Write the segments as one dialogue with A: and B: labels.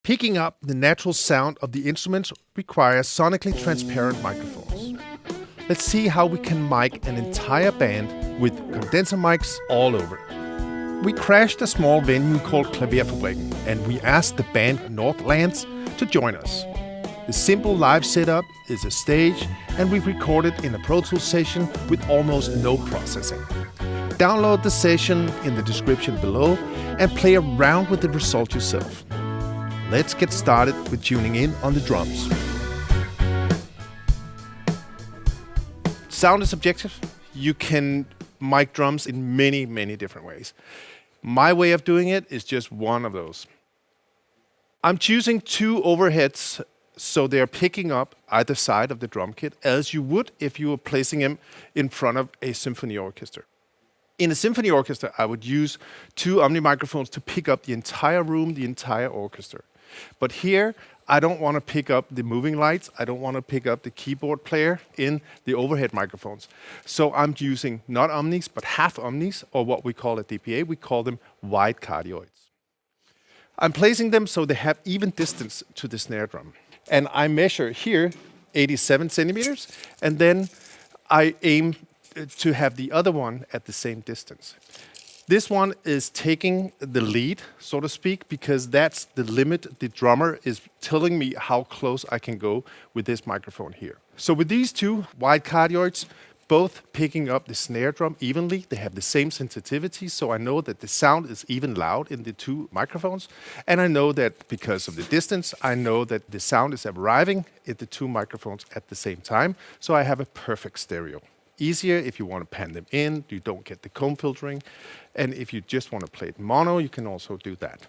A: Picking up the natural sound of the instruments requires sonically transparent microphones. Let's see how we can mic an entire band with condenser mics all over. We crashed a small venue called Klaverfabrikken, and we asked the band Northlands to join us. The simple live setup is a stage, and we've recorded in a Pro Tools session with almost no processing. Download the session in the description below and play around with the result yourself. Let's get started with tuning in on the drums. Sound is subjective. You can mic drums in many, many different ways. My way of doing it is just one of those. I'm choosing two overheads so they're picking up either side of the drum kit as you would if you were placing them in front of a symphony orchestra. In a symphony orchestra, I would use two Omni microphones to pick up the entire room, the entire orchestra. But here, I don't want to pick up the moving lights. I don't want to pick up the keyboard player in the overhead microphones. So I'm using not Omnis, but half Omnis, or what we call at DPA, we call them wide cardioids. I'm placing them so they have even distance to the snare drum. And I measure here 87 centimeters, and then I aim to have the other one at the same distance. This one is taking the lead, so to speak, because that's the limit. The drummer is telling me how close I can go with this microphone here. So with these two wide cardioids, both picking up the snare drum evenly, they have the same sensitivity, so I know that the sound is even loud in the two microphones. And I know that because of the distance, I know that the sound is arriving at the two microphones at the same time, so I have a perfect stereo. Easier if you want to pan them in, you don't get the comb filtering. And if you just want to play it mono, you can also do that.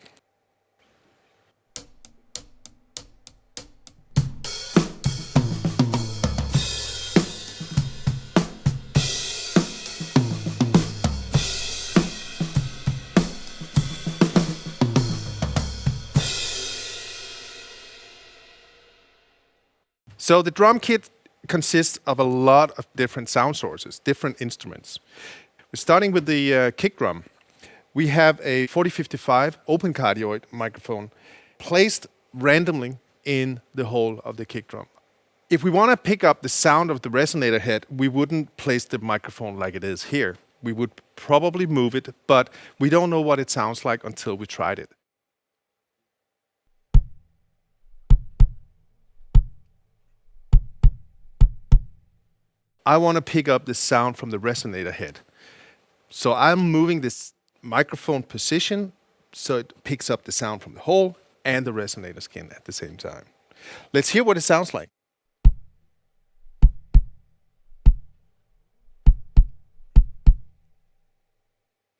A: So the drum kit consists of a lot of different sound sources, different instruments. We're starting with the kick drum. We have a 4055 open cardioid microphone placed randomly in the hole of the kick drum. If we want to pick up the sound of the resonator head, we wouldn't place the microphone like it is here. We would probably move it, but we don't know what it sounds like until we tried it. I want to pick up the sound from the resonator head. So I'm moving this microphone position so it picks up the sound from the hole and the resonator skin at the same time. Let's hear what it sounds like.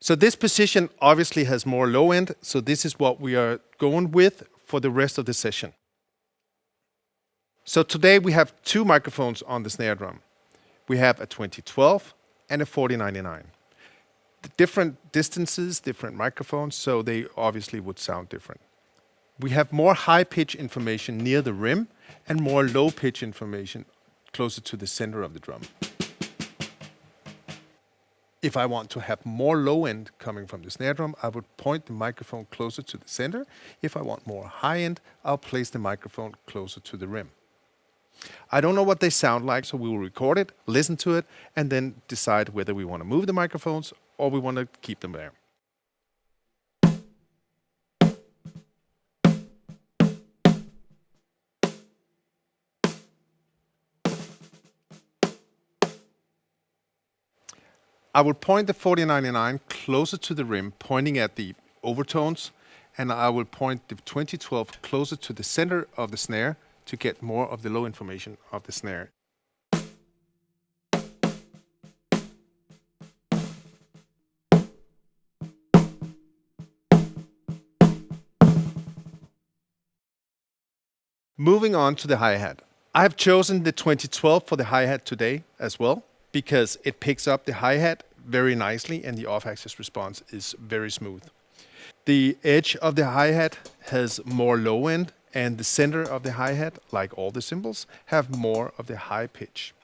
A: So this position obviously has more low end, so this is what we are going with for the rest of the session. So today we have two microphones on the snare drum. We have a 2012 and a 4099. The different distances, different microphones, so they obviously would sound different. We have more high-pitch information near the rim and more low-pitch information closer to the center of the drum. If I want to have more low-end coming from the snare drum, I would point the microphone closer to the center. If I want more high-end, I'll place the microphone closer to the rim. I don't know what they sound like, so we will record it, listen to it, and then decide whether we want to move the microphones or we want to keep them there. I will point the 4099 closer to the rim, pointing at the overtones, and I will point the 2012 closer to the center of the snare to get more of the low information of the snare. Moving on to the hi-hat. I have chosen the 2012 for the hi-hat today as well, because it picks up the hi-hat very nicely and the off-axis response is very smooth. The edge of the hi-hat has more low end, and the center of the hi-hat, like all the cymbals, have more of the high pitch.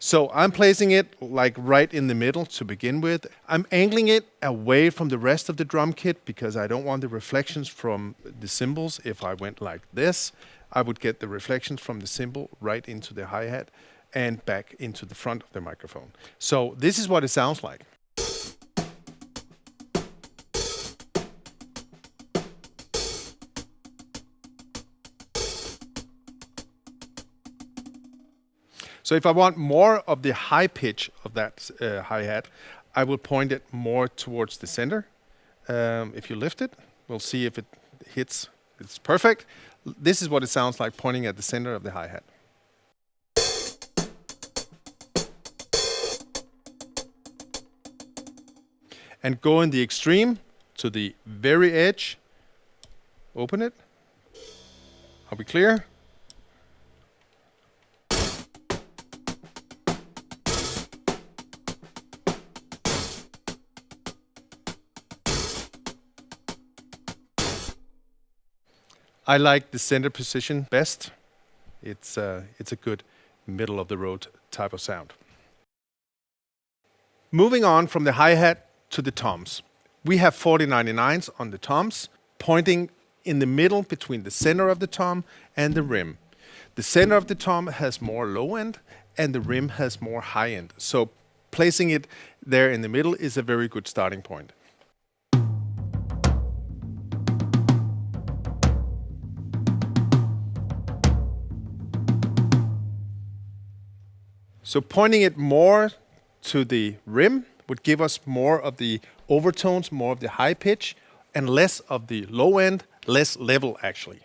A: So I'm placing it like right in the middle to begin with. I'm angling it away from the rest of the drum kit because I don't want the reflections from the cymbals. If I went like this, I would get the reflections from the cymbal right into the hi-hat and back into the front of the microphone. So this is what it sounds like. So if I want more of the high pitch of that hi-hat, I will point it more towards the center. If you lift it, we'll see if it hits. It's perfect. This is what it sounds like pointing at the center of the hi-hat. And go in the extreme to the very edge. Open it. Are we clear? I like the center position best. It's a good middle of the road type of sound. Moving on from the hi-hat to the toms. We have 4099s on the toms, pointing in the middle between the center of the tom and the rim. The center of the tom has more low end and the rim has more high end. So placing it there in the middle is a very good starting point. So pointing it more to the rim would give us more of the overtones, more of the high pitch, and less of the low end, less level actually.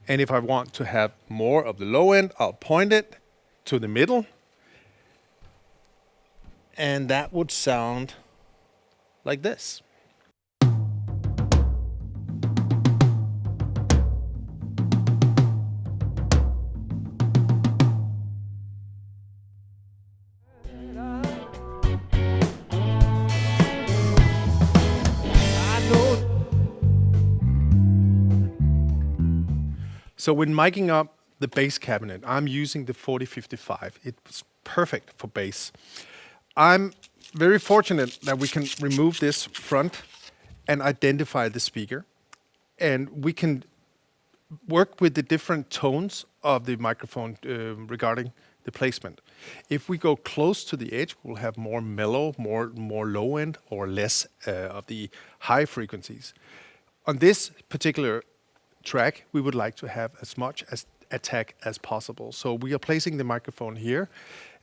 A: And if I want to have more of the low end, I'll point it to the middle. And that would sound like this. So when miking up the bass cabinet, I'm using the 4055. It's perfect for bass. I'm very fortunate that we can remove this front and identify the speaker. And we can work with the different tones of the microphone regarding the placement. If we go close to the edge, we'll have more mellow, more low end, or less of the high frequencies. On this particular track, we would like to have as much as attack as possible. So we are placing the microphone here,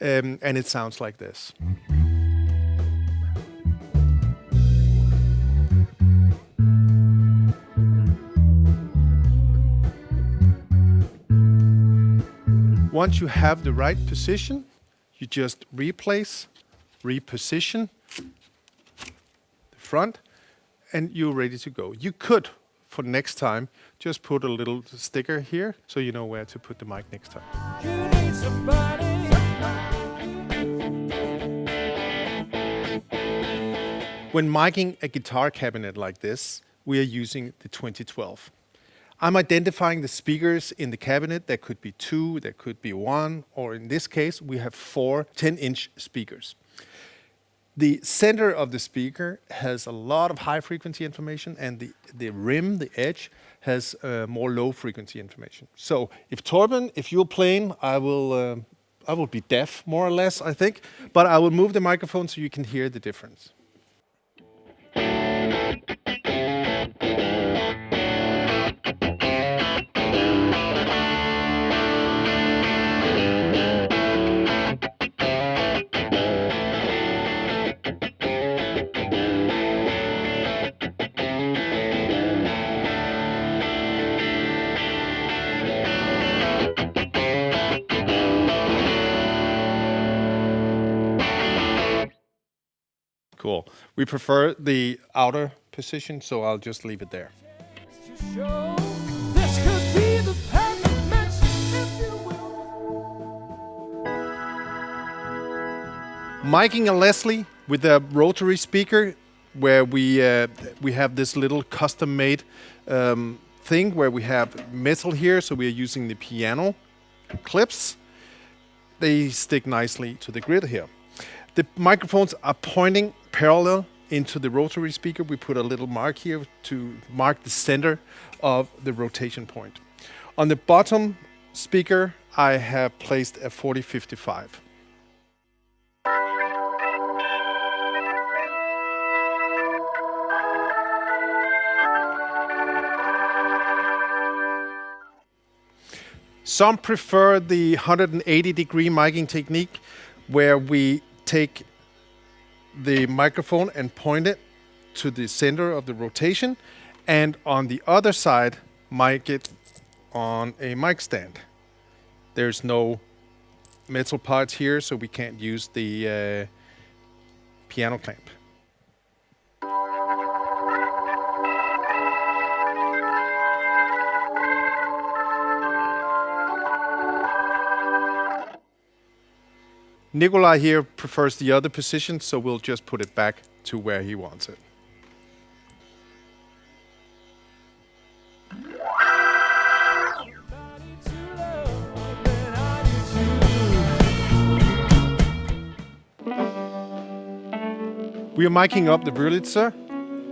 A: and it sounds like this. Once you have the right position, you just replace, reposition the front, and you're ready to go. You could, for next time, just put a little sticker here so you know where to put the mic next time. When miking a guitar cabinet like this, we are using the 2012. I'm identifying the speakers in the cabinet. There could be 2, there could be 1, or in this case, we have 4 10-inch speakers. The center of the speaker has a lot of high frequency information, and the rim, the edge, has more low frequency information. So if Torben, if you're playing, I will be deaf more or less, I think, but I will move the microphone so you can hear the difference. Cool. We prefer the outer position, so I'll just leave it there. Miking a Leslie with a rotary speaker where we have this little custom-made thing where we have metal here, so we are using the piano clips. They stick nicely to the grid here. The microphones are pointing parallel into the rotary speaker. We put a little mark here to mark the center of the rotation point. On the bottom speaker, I have placed a 4055. Some prefer the 180-degree miking technique, where we take the microphone and point it to the center of the rotation, and on the other side, mic it on a mic stand. There's no metal parts here, so we can't use the piano clamp. Nikolai here prefers the other position, so we'll just put it back to where he wants it. We are miking up the Wurlitzer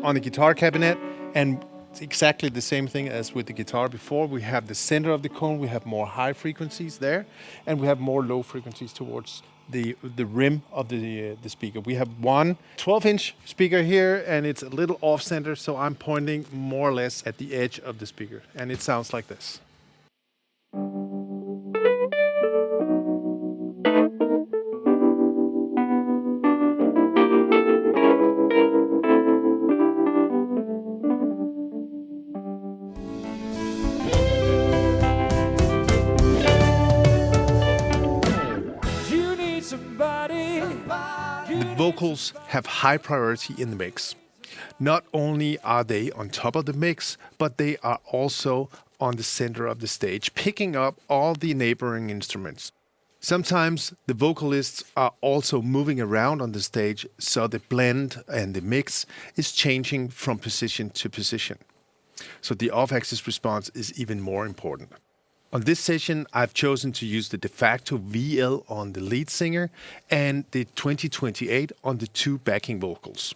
A: on the guitar cabinet, and it's exactly the same thing as with the guitar before. We have the center of the cone, we have more high frequencies there, and we have more low frequencies towards the rim of the speaker. We have one 12-inch speaker here, and it's a little off-center, so I'm pointing more or less at the edge of the speaker, and it sounds like this. The vocals have high priority in the mix. Not only are they on top of the mix, but they are also on the center of the stage, picking up all the neighboring instruments. Sometimes the vocalists are also moving around on the stage, so the blend and the mix is changing from position to position. So the off-axis response is even more important. On this session, I've chosen to use the facto VL on the lead singer and the 2028 on the two backing vocals.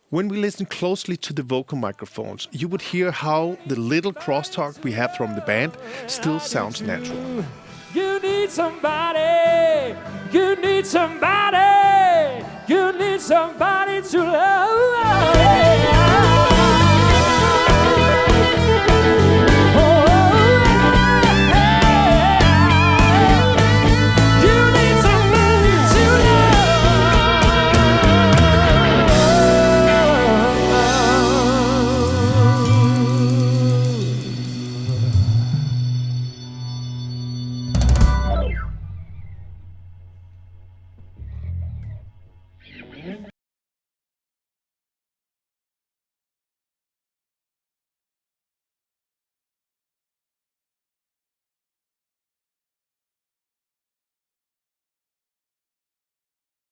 A: When we listen closely to the vocal microphones, you would hear how the little crosstalk we have from the band still sounds natural.
B: You need somebody, you need somebody, you need somebody to love.